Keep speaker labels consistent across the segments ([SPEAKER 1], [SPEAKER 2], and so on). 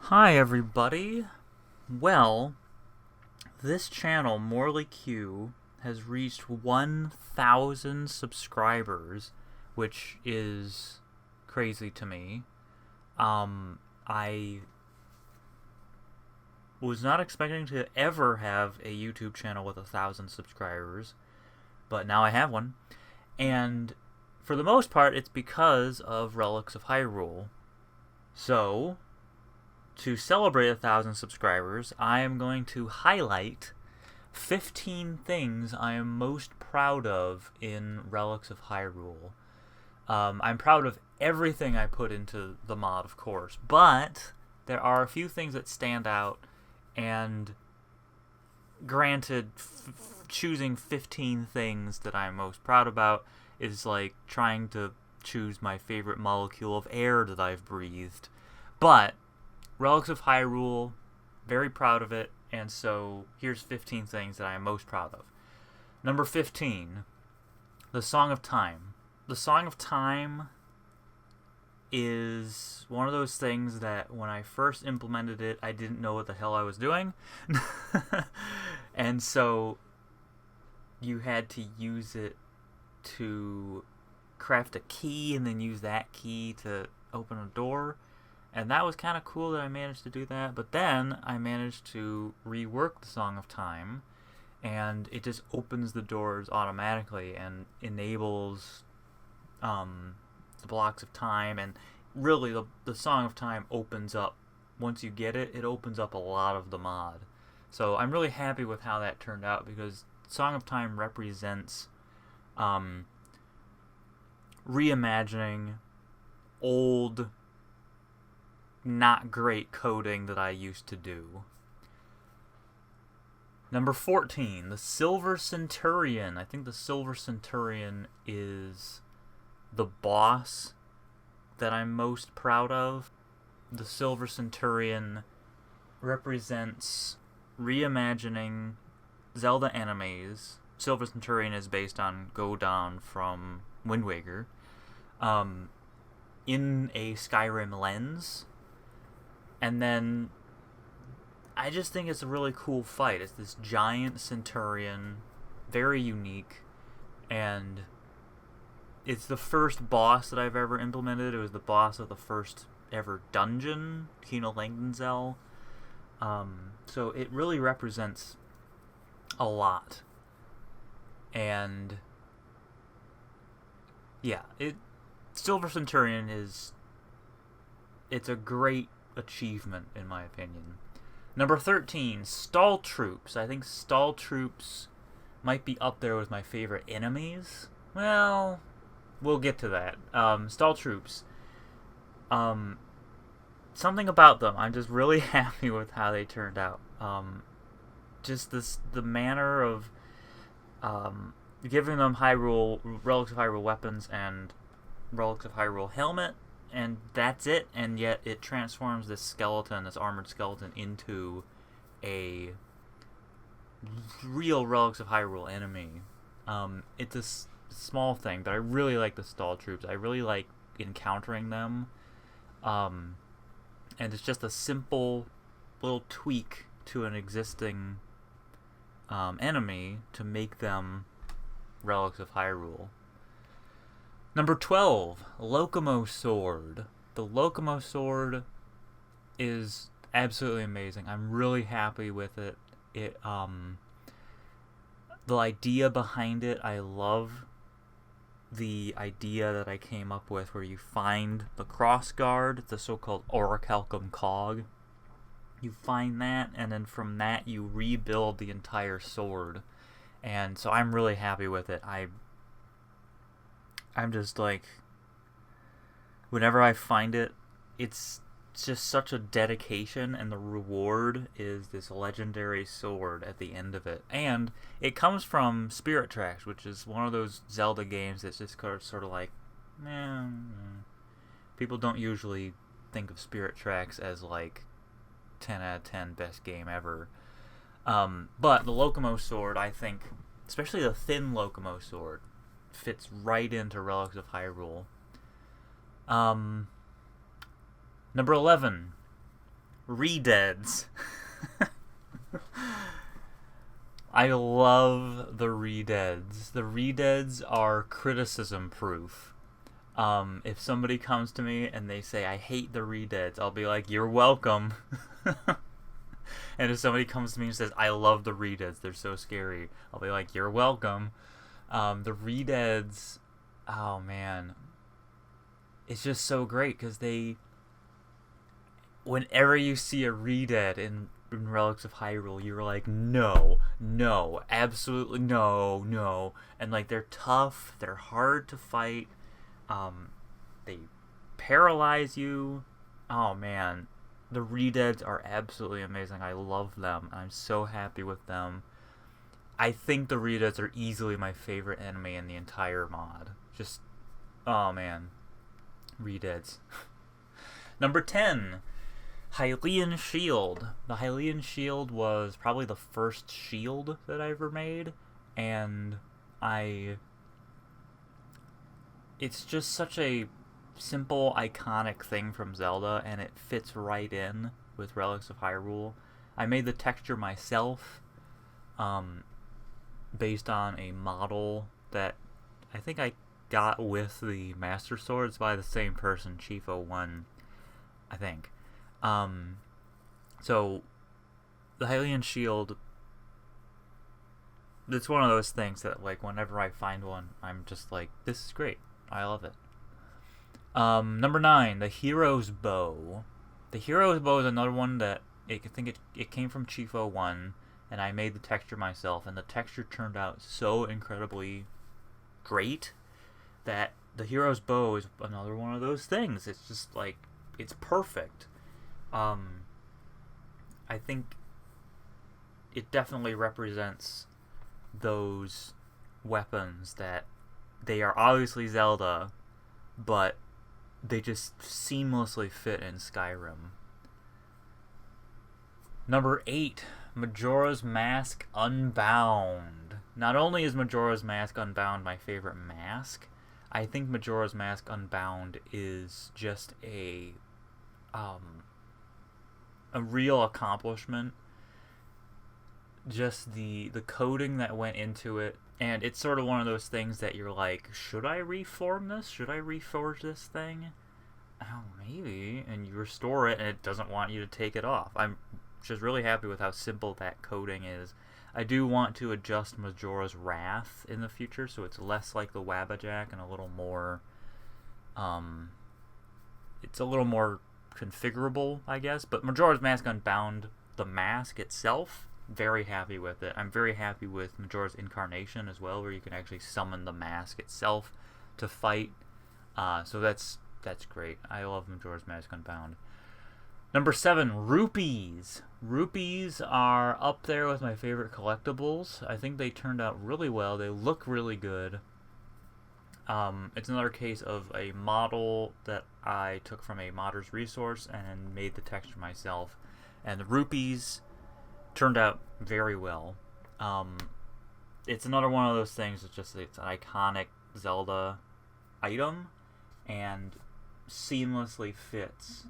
[SPEAKER 1] Hi everybody. Well, this channel, Morley Q, has reached 1,000 subscribers, which is crazy to me. I was not expecting to ever have a YouTube channel with 1,000 subscribers, but now I have one. And for the most part, it's because of Relics of Hyrule. So, to celebrate 1,000 subscribers, I am going to highlight 15 things I am most proud of in Relics of Hyrule. I'm proud of everything I put into the mod, of course, but there are a few things that stand out, and granted, choosing 15 things that I'm most proud about is like trying to choose my favorite molecule of air that I've breathed. But Relics of Hyrule, very proud of it, and so here's 15 things that I am most proud of. Number 15, the Song of Time. The Song of Time is one of those things that when I first implemented it, I didn't know what the hell I was doing. And so you had to use it to craft a key and then use that key to open a door. And that was kind of cool that I managed to do that. But then I managed to rework the Song of Time, and it just opens the doors automatically and enables the blocks of time. And really, the Song of Time opens up, once you get it, it opens up a lot of the mod. So I'm really happy with how that turned out, because Song of Time represents reimagining old, not great coding that I used to do. Number 14, the Silver Centurion. I think the Silver Centurion is the boss that I'm most proud of. The Silver Centurion represents reimagining Zelda enemies. Silver Centurion is based on Godon from Wind Waker, in a Skyrim lens. And then I just think it's a really cool fight. It's this giant Centurion, very unique, and it's the first boss that I've ever implemented. It was the boss of the first ever dungeon, Kino Langdenzell. So it really represents a lot. And yeah, Silver Centurion it's a great achievement, in my opinion. Number 13, Stall Troops. I think Stall Troops might be up there with my favorite enemies. Well, we'll get to that. Stall Troops. Something about them, I'm just really happy with how they turned out. Just the manner of giving them Relics of Hyrule weapons and Relics of Hyrule helmet, and that's it, and yet it transforms this armored skeleton, into a real Relics of Hyrule enemy. It's a small thing, but I really like the Stall Troops. I really like encountering them. And it's just a simple little tweak to an existing enemy to make them Relics of Hyrule. Number 12, Locomo Sword. The Locomo Sword is absolutely amazing. I'm really happy with it. The idea behind it, I love the idea that I came up with, where you find the cross guard, the so-called Orichalcum cog. You find that, and then from that you rebuild the entire sword. And so I'm really happy with it. I'm just like, whenever I find it, it's just such a dedication, and the reward is this legendary sword at the end of it. And it comes from Spirit Tracks, which is one of those Zelda games that's just sort of like, people don't usually think of Spirit Tracks as like 10 out of 10 best game ever. But the Locomo Sword, I think, especially the thin Locomo Sword, fits right into Relics of Hyrule. Number 11, Redeads. I love the redeads. The redeads are criticism proof. If somebody comes to me and they say, I hate the redeads, I'll be like, you're welcome. And if somebody comes to me and says, I love the redeads, they're so scary, I'll be like, you're welcome. The redeads, oh man, it's just so great because whenever you see a redead in Relics of Hyrule, you're like, no, absolutely no. And like, they're tough, they're hard to fight, they paralyze you. Oh man, the redeads are absolutely amazing. I love them. I'm so happy with them. I think the redeads are easily my favorite enemy in the entire mod. Just, oh man, redeads. Number 10, Hylian Shield. The Hylian Shield was probably the first shield that I ever made, and it's just such a simple, iconic thing from Zelda, and it fits right in with Relics of Hyrule. I made the texture myself, based on a model that I think I got with the Master Sword. It's by the same person, Chief 01, I think. So, the Hylian Shield, it's one of those things that, like, whenever I find one, I'm just like, this is great. I love it. Number 9, the Hero's Bow. The Hero's Bow is another one that I think it came from Chief 01, and I made the texture myself, and the texture turned out so incredibly great that the Hero's Bow is another one of those things. It's just like, it's perfect. I think it definitely represents those weapons that they are obviously Zelda, but they just seamlessly fit in Skyrim. Number 8, Majora's Mask Unbound. Not only is Majora's Mask Unbound my favorite mask, I think Majora's Mask Unbound is just a real accomplishment. Just the coding that went into it, and it's sort of one of those things that you're like, should I reform this? Should I reforge this thing? Oh, maybe. And you restore it, and it doesn't want you to take it off. I'm just really happy with how simple that coding is. I do want to adjust Majora's Wrath in the future, so it's less like the Wabbajack and a little more, it's a little more configurable, I guess. But Majora's Mask Unbound, the mask itself, very happy with it. I'm very happy with Majora's Incarnation as well, where you can actually summon the mask itself to fight. So that's great. I love Majora's Mask Unbound. Number 7, rupees. Rupees are up there with my favorite collectibles. I think they turned out really well. They look really good. It's another case of a model that I took from a modder's resource and made the texture myself. And the rupees turned out very well. It's another one of those things. It's an iconic Zelda item, and seamlessly fits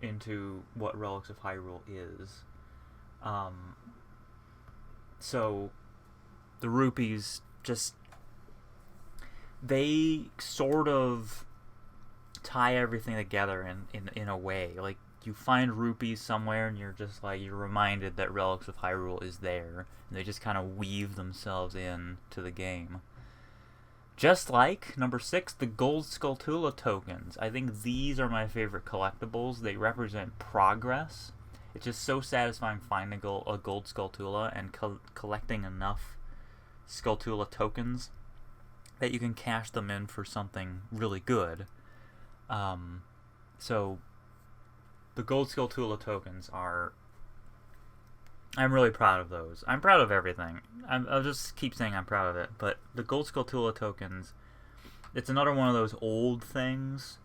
[SPEAKER 1] into what Relics of Hyrule is. So the rupees just, they sort of tie everything together in a way. Like, you find rupees somewhere and you're just like, you're reminded that Relics of Hyrule is there, and they just kind of weave themselves in to the game. Just like number 6, the gold skulltula tokens. I think these are my favorite collectibles. They represent progress. It's just so satisfying finding a gold skulltula and collecting enough skulltula tokens that you can cash them in for something really good. So the gold skulltula tokens are, I'm really proud of those. I'm proud of everything. I'll just keep saying I'm proud of it. But the gold skulltula tokens, it's another one of those old things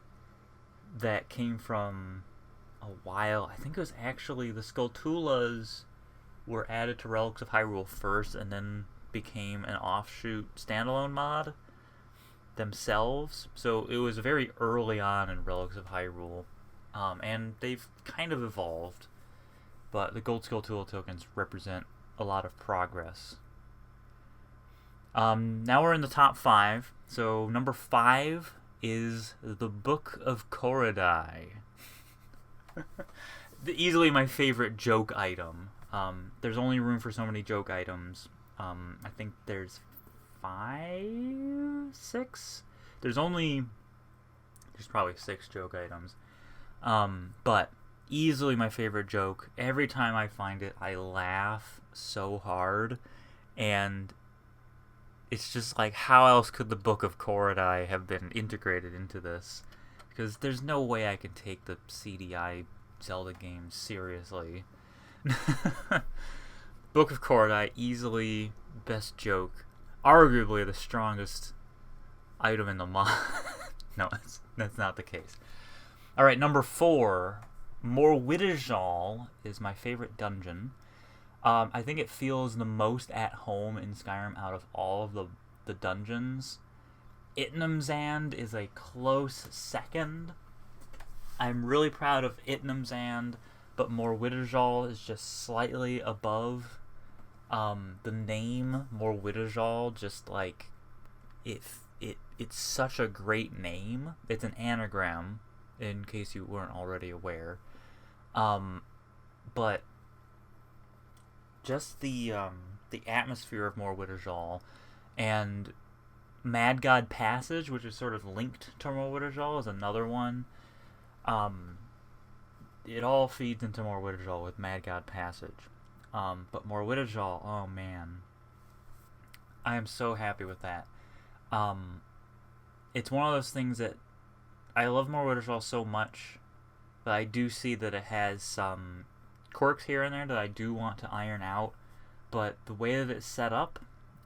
[SPEAKER 1] that came from a while. I think it was actually the skulltulas were added to Relics of Hyrule first, and then became an offshoot standalone mod themselves. So it was very early on in Relics of Hyrule, and they've kind of evolved. but the gold skulltula tokens represent a lot of progress. Now we're in the top 5. So number 5 is the Book of Koridai. Easily my favorite joke item. There's only room for so many joke items. I think there's 5, 6. There's probably 6 joke items. But easily my favorite joke. Every time I find it, I laugh so hard, and it's just like, how else could the Book of Koridai have been integrated into this? Because there's no way I can take the CDI Zelda games seriously. Book of Koridai, easily best joke. Arguably the strongest item in the mod. No, that's not the case. Alright, number 4. Morwidijal is my favorite dungeon. I think it feels the most at home in Skyrim out of all of the dungeons. Itnamzand is a close second. I'm really proud of Itnamzand, but Morwidijal is just slightly above. The name Morwidijal, just like it's such a great name. It's an anagram, in case you weren't already aware. But just the atmosphere of Morwidijal and Mad God Passage, which is sort of linked to Morwidijal, is another one. It all feeds into Morwidijal with Mad God Passage. But Morwidijal, oh man, I am so happy with that. It's one of those things that I love Morwidijal so much, but I do see that it has some quirks here and there that I do want to iron out. But the way that it's set up,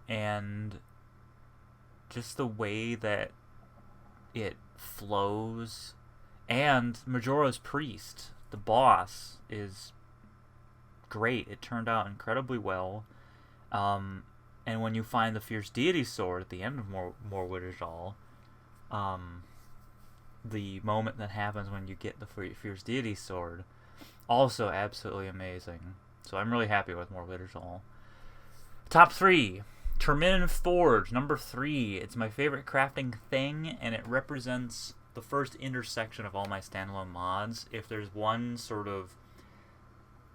[SPEAKER 1] and just the way that it flows, and Majora's Priest, the boss, is great. It turned out incredibly well. And when you find the Fierce Deity Sword at the end of Morwidijal, the moment that happens when you get the Fierce Deity Sword, also absolutely amazing. So I'm really happy with Morwidijal. Top 3. Terminin Forge, number 3. It's my favorite crafting thing, and it represents the first intersection of all my standalone mods. If there's one sort of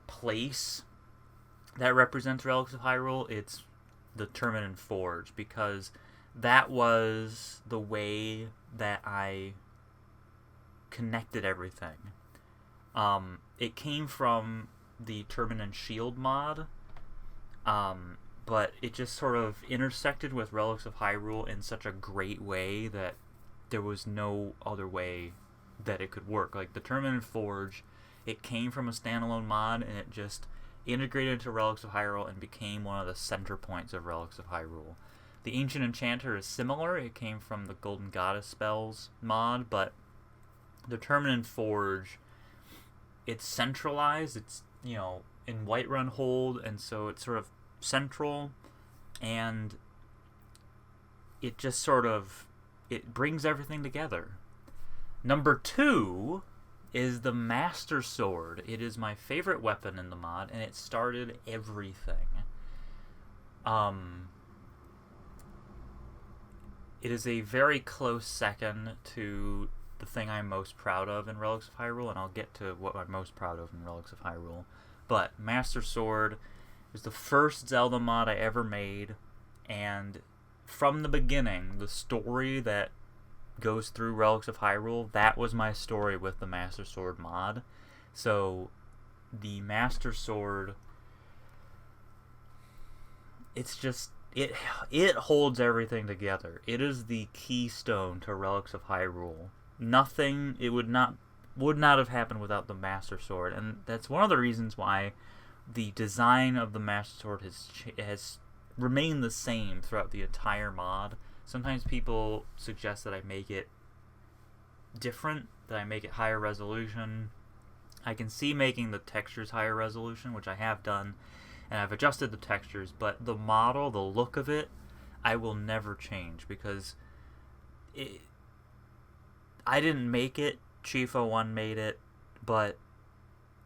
[SPEAKER 1] place that represents Relics of Hyrule, it's the Terminin Forge, because that was the way that I connected everything. It came from the Hylian Shield mod, but it just sort of intersected with Relics of Hyrule in such a great way that there was no other way that it could work. Like, the Terminin Forge, it came from a standalone mod, and it just integrated into Relics of Hyrule and became one of the center points of Relics of Hyrule. The Ancient Enchanter is similar. It came from the Golden Goddess Spells mod, but the Terminin Forge, it's centralized. It's, in Whiterun Hold, and so it's sort of central, and it just sort of, it brings everything together. Number 2 is the Master Sword. It is my favorite weapon in the mod, and it started everything. It is a very close second to the thing I'm most proud of in Relics of Hyrule, and I'll get to what I'm most proud of in Relics of Hyrule. But Master Sword was the first Zelda mod I ever made, and from the beginning, the story that goes through Relics of Hyrule, that was my story with the Master Sword mod. So the Master Sword, it's just, it holds everything together. It is the keystone to Relics of Hyrule. Nothing, it would not have happened without the Master Sword, and that's one of the reasons why the design of the Master Sword has remained the same throughout the entire mod. Sometimes people suggest that I make it different, that I make it higher resolution. I can see making the textures higher resolution, which I have done, and I've adjusted the textures, but the model, the look of it, I will never change, because I didn't make it, Chief01 made it, but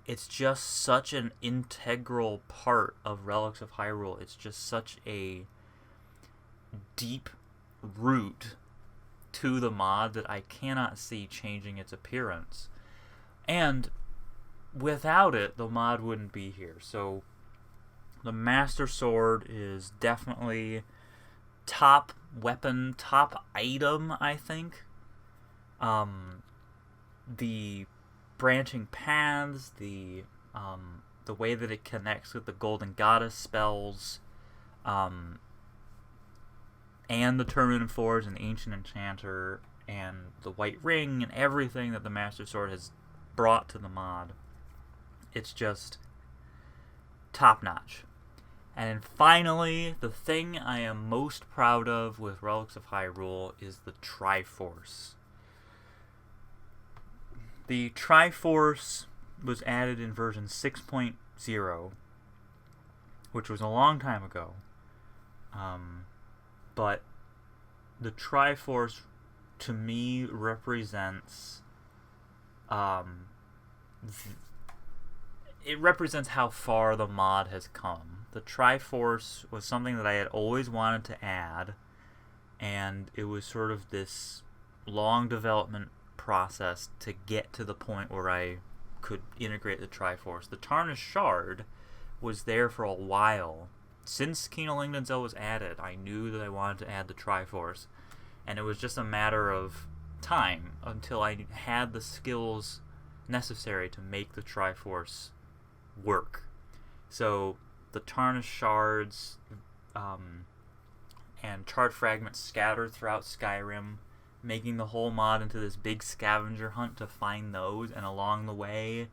[SPEAKER 1] it's just such an integral part of Relics of Hyrule. It's just such a deep root to the mod that I cannot see changing its appearance. And without it, the mod wouldn't be here. So the Master Sword is definitely top weapon, top item, I think. The branching paths, the way that it connects with the Golden Goddess spells, and the Terminated Forge and the Ancient Enchanter and the White Ring and everything that the Master Sword has brought to the mod. It's just top notch. And then finally, the thing I am most proud of with Relics of Hyrule is the Triforce. The Triforce was added in version 6.0, which was a long time ago. But the Triforce, to me, represents it represents how far the mod has come. The Triforce was something that I had always wanted to add, and it was sort of this long development process to get to the point where I could integrate the Triforce. The Tarnished Shard was there for a while. Since JKalenad was added, I knew that I wanted to add the Triforce, and it was just a matter of time until I had the skills necessary to make the Triforce work. So the Tarnished Shards and Chart Fragments scattered throughout Skyrim, making the whole mod into this big scavenger hunt to find those, and along the way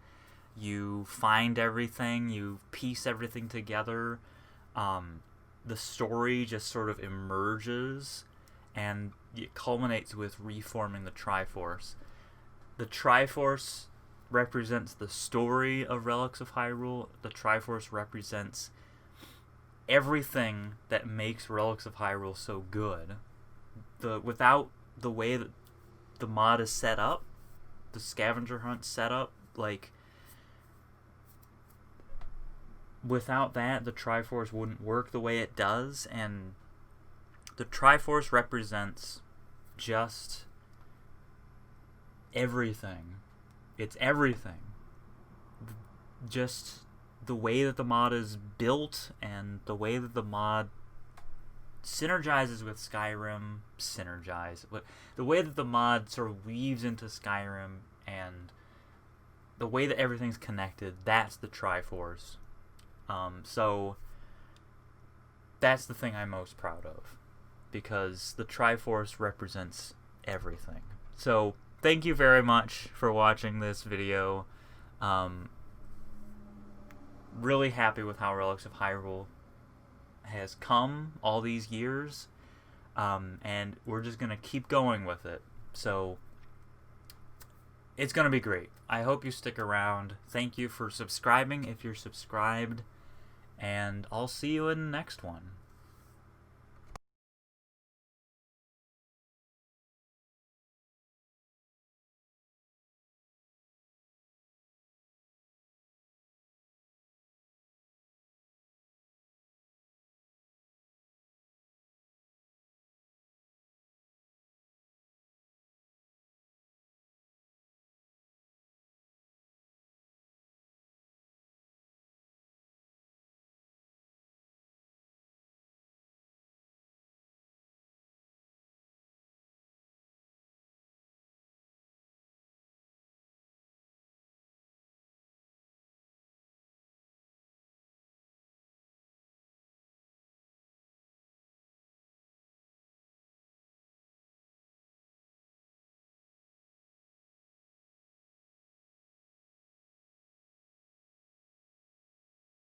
[SPEAKER 1] you find everything, you piece everything together. The story just sort of emerges, and it culminates with reforming the Triforce. The Triforce represents the story of Relics of Hyrule. The Triforce represents everything that makes Relics of Hyrule so good. Without the way that the mod is set up, the scavenger hunt set up, like, without that, the Triforce wouldn't work the way it does, and the Triforce represents just everything. It's everything. Just the way that the mod is built and the way that the mod synergizes with Skyrim. The way that the mod sort of weaves into Skyrim and the way that everything's connected, that's the Triforce. So that's the thing I'm most proud of, because the Triforce represents everything. So thank you very much for watching this video. Really happy with how Relics of Hyrule has come all these years, and we're just gonna keep going with it. So it's gonna be great. I hope you stick around. Thank you for subscribing if you're subscribed, and I'll see you in the next one.